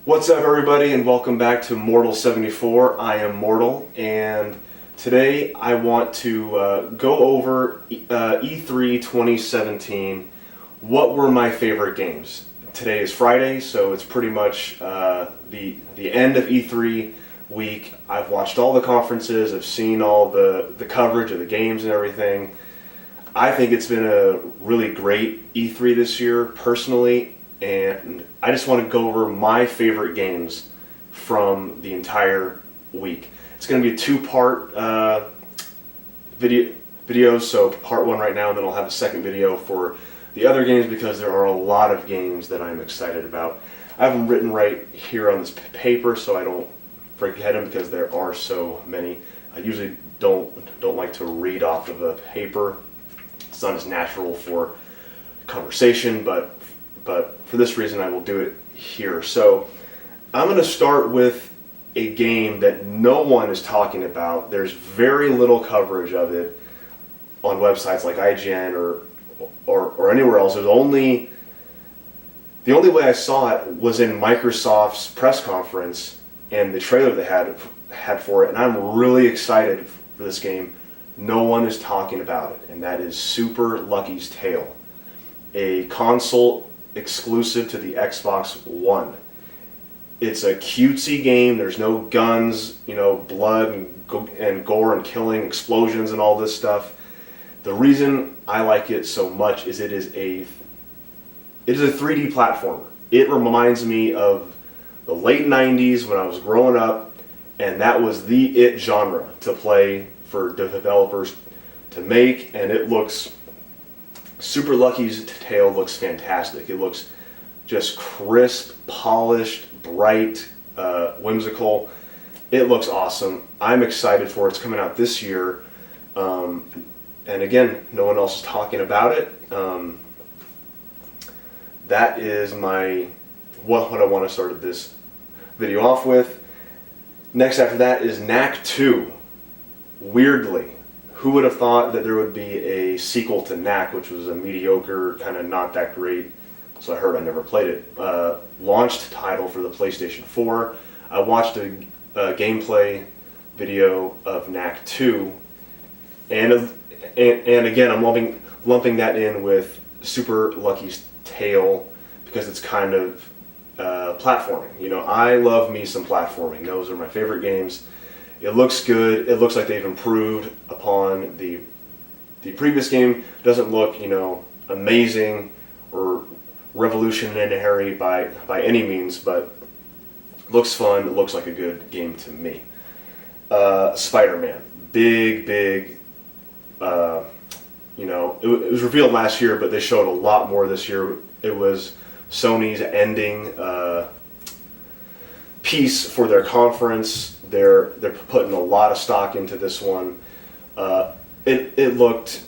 What's up, everybody, and welcome back to Mortal 74. I am Mortal, and today I want to go over E3 2017. What were my favorite games? Today is Friday, so it's pretty much the end of E3 week. I've watched all the conferences, I've seen all the coverage of the games and everything. I think it's been a really great E3 this year, personally. And I just want to go over my favorite games from the entire week. It's going to be a two-part video, so part one right now, and then I'll have a second video for the other games because there are a lot of games that I'm excited about. I have them written right here on this paper so I don't forget them because there are so many. I usually don't like to read off of a paper. It's not as natural for conversation, but for this reason I will do it here. So I'm going to start with a game that no one is talking about. There's very little coverage of it on websites like IGN or anywhere else. The only way I saw it was in Microsoft's press conference and the trailer they had for it, and I'm really excited for this game. No one is talking about it, and that is Super Lucky's Tale, a console exclusive to the Xbox One. It's a cutesy game. There's no guns, blood and gore and killing, explosions and all this stuff. The reason I like it so much is it is a 3D platformer. It reminds me of the late 90s when I was growing up, and that was the it genre to play for developers to make, and it looks Super Lucky's Tale looks fantastic. It looks just crisp, polished, bright, whimsical. It looks awesome. I'm excited for it. It's coming out this year. And again, no one else is talking about it. That is what I want to start this video off with. Next after that is Knack 2. Weirdly. Who would have thought that there would be a sequel to Knack, which was a mediocre, kind of not that great, so I heard, I never played it, launched title for the PlayStation 4. I watched a gameplay video of Knack 2, and again, I'm lumping that in with Super Lucky's Tale because it's kind of platforming. I love me some platforming. Those are my favorite games. It looks good. It looks like they've improved upon the previous game. It doesn't look, amazing or revolutionary by any means, but looks fun. It looks like a good game to me. Spider-Man, big. It was revealed last year, but they showed a lot more this year. It was Sony's ending piece for their conference. They're putting a lot of stock into this one. It looked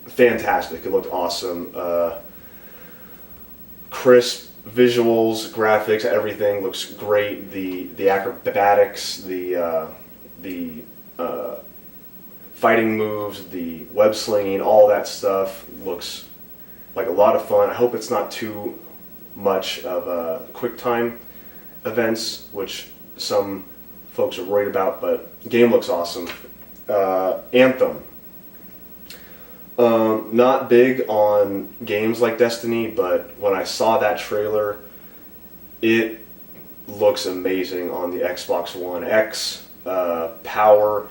fantastic. It looked awesome. Crisp visuals, graphics, everything looks great. The acrobatics, the fighting moves, the web slinging, all that stuff looks like a lot of fun. I hope it's not too much of quick time events, which some folks are worried about, but the game looks awesome. Anthem. Not big on games like Destiny, but when I saw that trailer, it looks amazing on the Xbox One X. Power.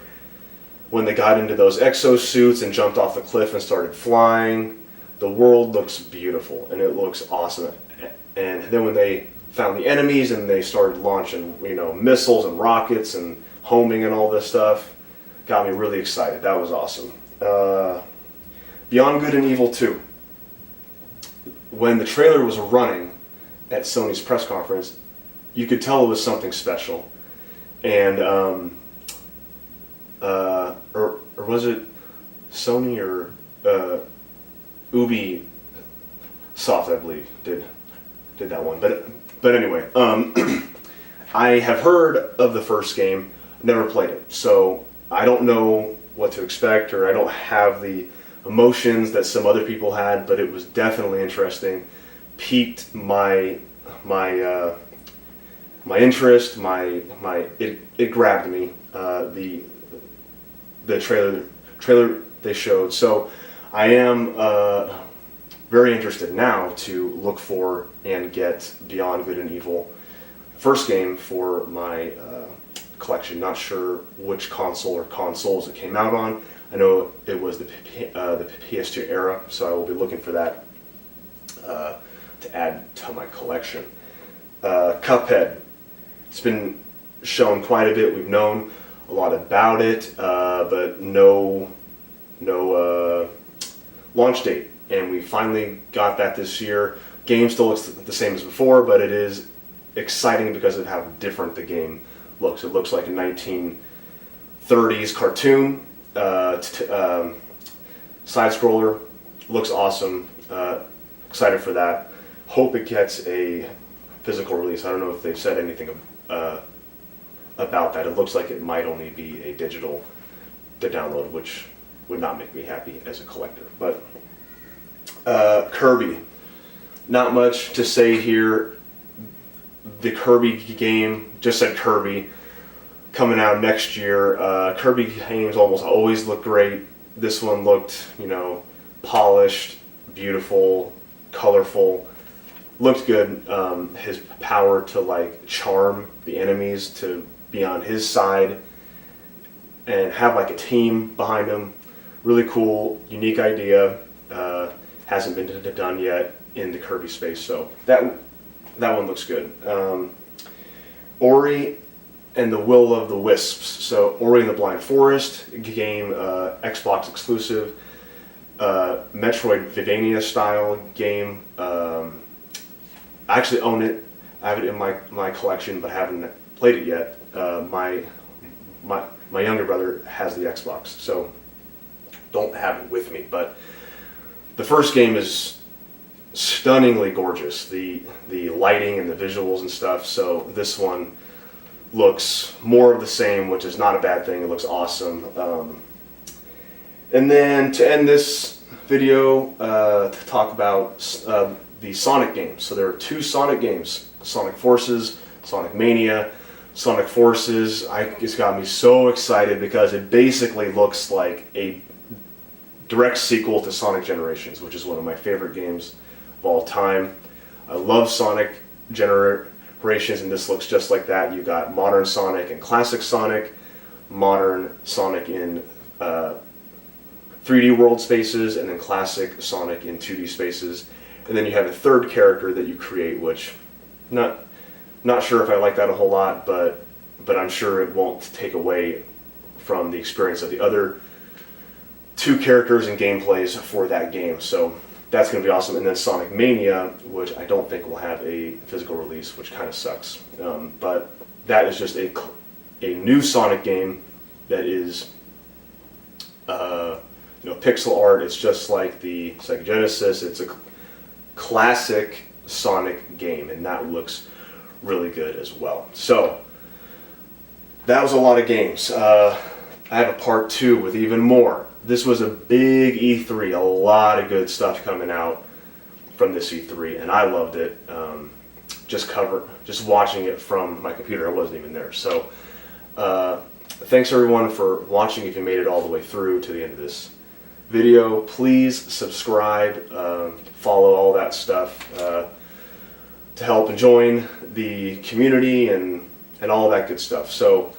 When they got into those exosuits and jumped off the cliff and started flying, the world looks beautiful and it looks awesome. And then when they found the enemies and they started launching, missiles and rockets and homing and all this stuff, got me really excited. That was awesome. Beyond Good and Evil 2. When the trailer was running at Sony's press conference, you could tell it was something special. And or was it Sony or Ubisoft, I believe, did that one. But anyway, I have heard of the first game, never played it, so I don't know what to expect, or I don't have the emotions that some other people had, but it was definitely interesting. Piqued my my interest, it grabbed me. The trailer they showed. So I am very interested now to look for and get Beyond Good and Evil, first game for my collection. Not sure which console or consoles it came out on. I know it was the PS2 era, so I will be looking for that to add to my collection. Cuphead. It's been shown quite a bit. We've known a lot about it, but no launch date. And we finally got that this year. Game still looks the same as before, but it is exciting because of how different the game looks. It looks like a 1930s cartoon, side-scroller. Looks awesome. Excited for that. Hope it gets a physical release. I don't know if they've said anything about that. It looks like it might only be a digital to download, which would not make me happy as a collector. But Kirby, not much to say here. The Kirby game, just said Kirby, coming out next year. Kirby games almost always look great. This one looked, polished, beautiful, colorful. Looked good. His power to charm the enemies to be on his side and have a team behind him. Really cool, unique idea. Hasn't been done yet in the Kirby space, so that one looks good. Ori and the Will of the Wisps. So Ori and the Blind Forest game, Xbox exclusive, Metroidvania style game. I actually own it. I have it in my collection, but haven't played it yet. My younger brother has the Xbox, so don't have it with me. But the first game is stunningly gorgeous. The lighting and the visuals and stuff. So this one looks more of the same, which is not a bad thing. It looks awesome. And then to end this video, to talk about the Sonic games. So there are 2 Sonic games: Sonic Forces, Sonic Mania. Sonic Forces, it's got me so excited because it basically looks like a direct sequel to Sonic Generations, which is one of my favorite games of all time. I love Sonic Generations, and this looks just like that. You got modern Sonic and classic Sonic, modern Sonic in 3D world spaces, and then classic Sonic in 2D spaces. And then you have a third character that you create, which not sure if I like that a whole lot, but I'm sure it won't take away from the experience of the other 2 characters and gameplays for that game. So that's going to be awesome. And then Sonic Mania, which I don't think will have a physical release, which kind of sucks. But that is just a new Sonic game that is pixel art. It's just like the Sega Genesis. It's a classic Sonic game, and that looks really good as well. So that was a lot of games. I have a part 2 with even more. This was a big E3, a lot of good stuff coming out from this E3, and I loved it. Just watching it from my computer. I wasn't even there. So thanks everyone for watching. If you made it all the way through to the end of this video, please subscribe, follow all that stuff to help and join the community and all that good stuff. So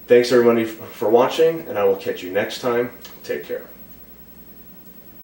thanks everybody for watching, and I will catch you next time. Take care.